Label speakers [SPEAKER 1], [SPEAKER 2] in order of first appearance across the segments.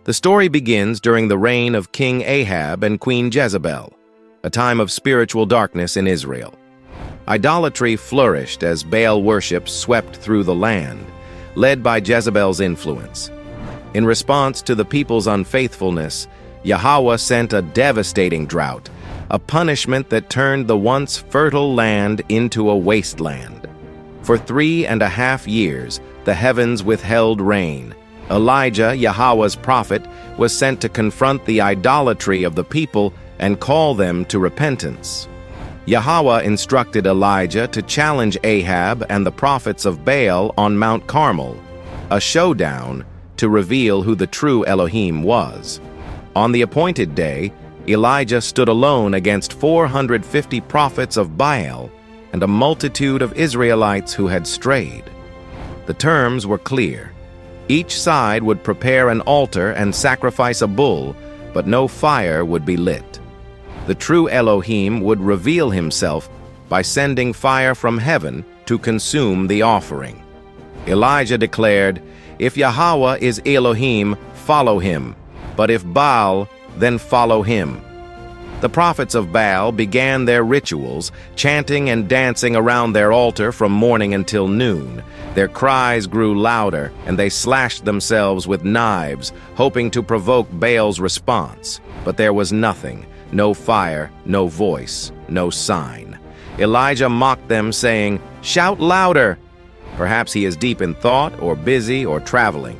[SPEAKER 1] The story begins during the reign of King Ahab and Queen Jezebel, a time of spiritual darkness in Israel. Idolatry flourished as Baal worship swept through the land, led by Jezebel's influence. In response to the people's unfaithfulness, Yahawah sent a devastating drought, a punishment that turned the once fertile land into a wasteland. For 3.5 years, the heavens withheld rain. Elijah, Yahawah's prophet, was sent to confront the idolatry of the people and call them to repentance. Yahawah instructed Elijah to challenge Ahab and the prophets of Baal on Mount Carmel, a showdown to reveal who the true Elohim was. On the appointed day, Elijah stood alone against 450 prophets of Baal and a multitude of Israelites who had strayed. The terms were clear. Each side would prepare an altar and sacrifice a bull, but no fire would be lit. The true Elohim would reveal himself by sending fire from heaven to consume the offering. Elijah declared, "If Yahawah is Elohim, follow him, but if Baal, then follow him." The prophets of Baal began their rituals, chanting and dancing around their altar from morning until noon. Their cries grew louder, and they slashed themselves with knives, hoping to provoke Baal's response. But there was nothing, no fire, no voice, no sign. Elijah mocked them, saying, "Shout louder!" Perhaps he is deep in thought, or busy, or traveling.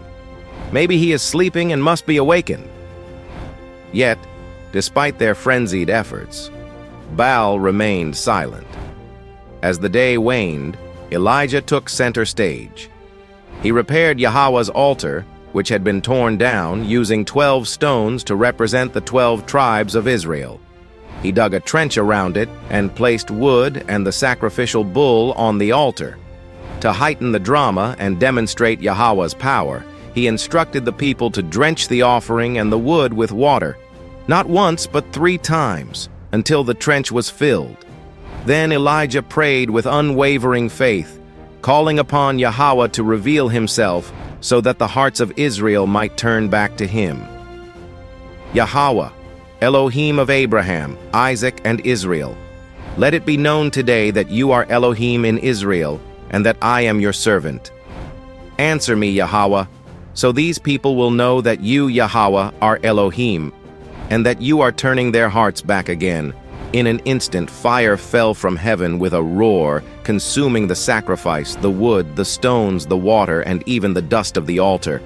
[SPEAKER 1] Maybe he is sleeping and must be awakened. Yet, despite their frenzied efforts, Baal remained silent. As the day waned, Elijah took center stage. He repaired Yahawah's altar, which had been torn down, using 12 stones to represent the 12 tribes of Israel. He dug a trench around it and placed wood and the sacrificial bull on the altar. To heighten the drama and demonstrate Yahawah's power, he instructed the people to drench the offering and the wood with water, not once but 3 times, until the trench was filled. Then Elijah prayed with unwavering faith, calling upon Yahawah to reveal himself so that the hearts of Israel might turn back to him. Yahawah, Elohim of Abraham, Isaac, and Israel, let it be known today that you are Elohim in Israel, and that I am your servant. Answer me, Yahawah, so these people will know that you, Yahawah, are Elohim, and that you are turning their hearts back again. In an instant, fire fell from heaven with a roar, consuming the sacrifice, the wood, the stones, the water, and even the dust of the altar.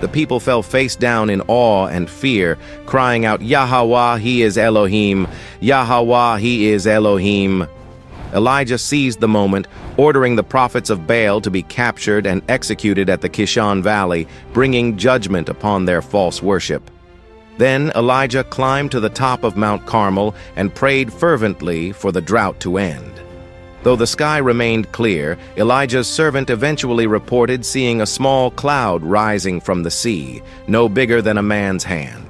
[SPEAKER 1] The people fell face down in awe and fear, crying out, "Yahawah, he is Elohim! Yahawah, he is Elohim!" Elijah seized the moment, ordering the prophets of Baal to be captured and executed at the Kishon Valley, bringing judgment upon their false worship. Then Elijah climbed to the top of Mount Carmel and prayed fervently for the drought to end. Though the sky remained clear, Elijah's servant eventually reported seeing a small cloud rising from the sea, no bigger than a man's hand.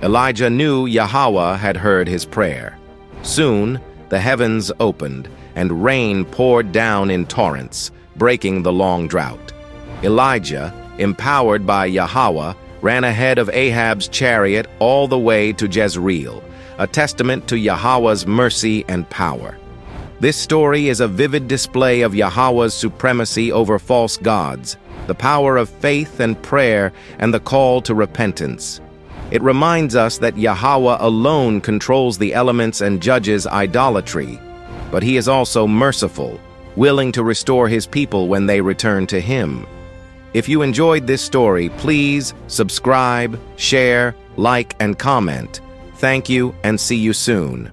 [SPEAKER 1] Elijah knew Yahawah had heard his prayer. Soon, the heavens opened, and rain poured down in torrents, breaking the long drought. Elijah, empowered by Yahawah, ran ahead of Ahab's chariot all the way to Jezreel, a testament to Yahawah's mercy and power. This story is a vivid display of Yahawah's supremacy over false gods, the power of faith and prayer, and the call to repentance. It reminds us that Yahawah alone controls the elements and judges idolatry, but he is also merciful, willing to restore his people when they return to him. If you enjoyed this story, please subscribe, share, like, and comment. Thank you, and see you soon.